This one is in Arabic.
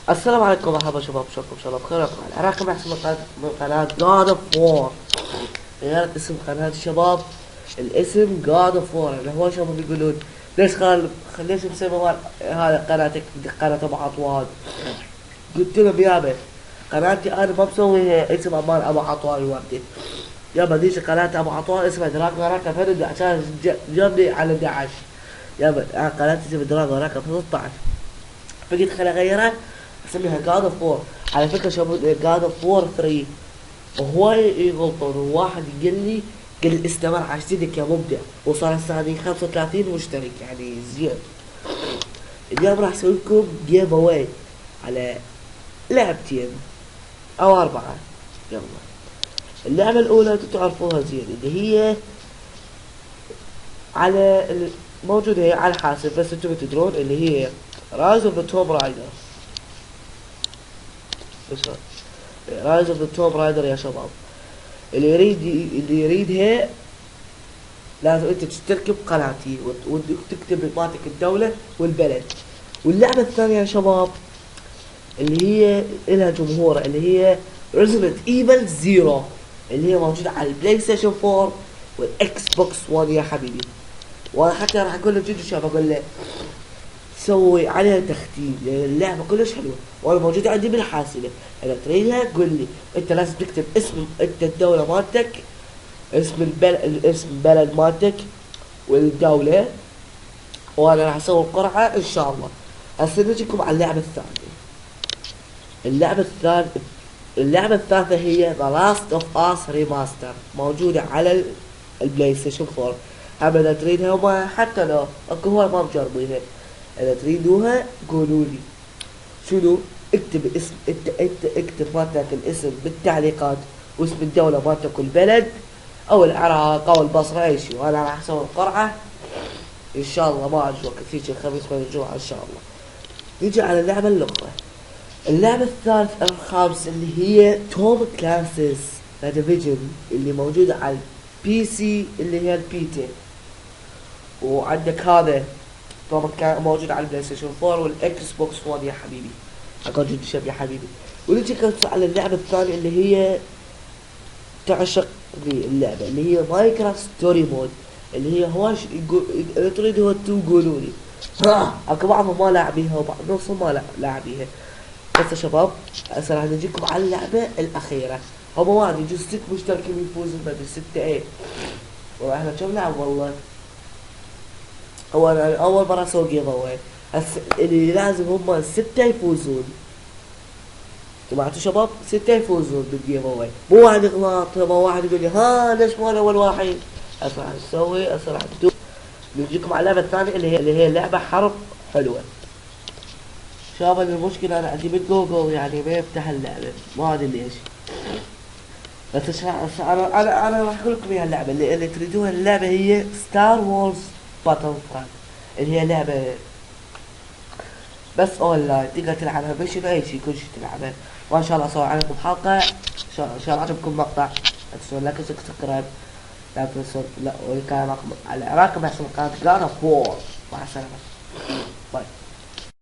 السلام عليكم مرحبا شباب، شلونكم ان شاء الله بخير. راكم احسن من قناة God of War. غيرت اسم قناة الشباب، الاسم God of War. اللي هو شباب يقولون ليش ليش مسمى هذا قناتك قناة ابو عطوان؟ قلت لهم يابا قناتي انا ما مسويها اسم امان ابو عطوان وردي. يابا ذيش قناة ابو عطوان اسمها دراجون راكا فند عشان جابني على 11. يابا قناتي اسمها دراجون راكا 13. فقلت خليني اغيرها اسميها جاد اوف وور. على فكره شباب جاد اوف وور 3 وهواي يغلطون. وواحد قال لي استمر على جديدك يا مبدع، وصار هسه هذه 35 مشترك يعني زيادة. اليوم راح اسوي لكم جيف اواي على لعبتين او 4. يلا اللعبة الاولى انتم تعرفوها زين، اللي هي على موجودة هي على الحاسب بس انتم تدرون، اللي هي رايز اوف ذا توم رايدر. رايز اوف ذا توم رايدر يا شباب. اللي يريدها لازم انت تشترك بقناتي وتكتب مالتك الدولة والبلد. واللعبة الثانية يا شباب اللي هي لها جمهور، اللي هي ريزيدنت ايفل زيرو، اللي هي موجودة على البلاي ستيشن 4 والاكس بوكس 1 يا حبيبي. وانا حتى راح اقول له جد شباب، اقول له سوي عليها تختيم لان اللعبه كلش حلوه وانا موجوده عندي بالحاسبه. اذا تريدها قول لي. انت لازم تكتب اسم انت الدوله مالتك، اسم البلد مالتك والدوله، وانا راح اسوي القرعه ان شاء الله. هسه نجيكم على اللعبه الثانيه. اللعبه الثالثه هي The Last of Us Remaster، موجوده على البلاي ستيشن 4. اذا تريدها وما حتى لو اكو هواي ما مجربينها، اذا تريدوها قولوا لي شنو. اكتب اسم انت اكتب مالتك الاسم بالتعليقات واسم الدولة مالتك والبلد او العراق او البصرة اي شيء، وانا راح اسوي القرعة ان شاء الله. ما اجوك فيك الخميس من الجمعة ان شاء الله. نيجي على اللعبة الاخرى. اللعبة الخامسة اللي هي توم كلانسز ذا ديفيجن، اللي موجودة على البي سي اللي هي البيتا. وعندك هذا طبعا كان موجود على البلاي ستيشن 4 والاكس بوكس 1 يا حبيبي. اقول جد شب يا حبيبي. ونجي على اللعبة الثانية اللي هي تعشق لي اللعبة، اللي هي ماينكرافت ستوري مود، اللي هي هواش اذا تريدوا تقولوا لي. اكو بعضهم ما لاعبيها وبعض نصهم ما لاعبيها. بس يا شباب هسه راح نجيكم على اللعبة الأخيرة. هم ما ادري يجوز 6 مشتركين يفوزون، ما ادري 6 ايه. والله احنا كم نلعب والله. هو انا اول مرة اسوي جيم اواي. اللي لازم هم 6 يفوزون. سمعتوا شباب؟ 6 يفوزون بالجيم اواي، مو واحد يغلط. ما واحد يقول لي ها ليش مو انا اول واحد. هسه راح نسوي هسه راح نجيكم على اللعبة الثانية اللي هي لعبة حرب حلوة. شباب المشكلة انا عندي بالجوجل يعني ما يفتح اللعبة، ما ادري ليش. بس انا راح اقول لكم اياها اللعبة اللي تريدوها. اللعبة هي ستار وورز باتل فرونت، اللي هي لعبة بس اونلاين تقدر تلعبها مش باي شيء، كل شيء تلعبها. وان شاء الله اسوي عليكم حلقة ان شاء الله عجبكم المقطع. لا تنسون لايك وسبسكرايب، لا تنسون لا وكان على راكم احسن قناة جاد اوف وور. مع السلامة، باي.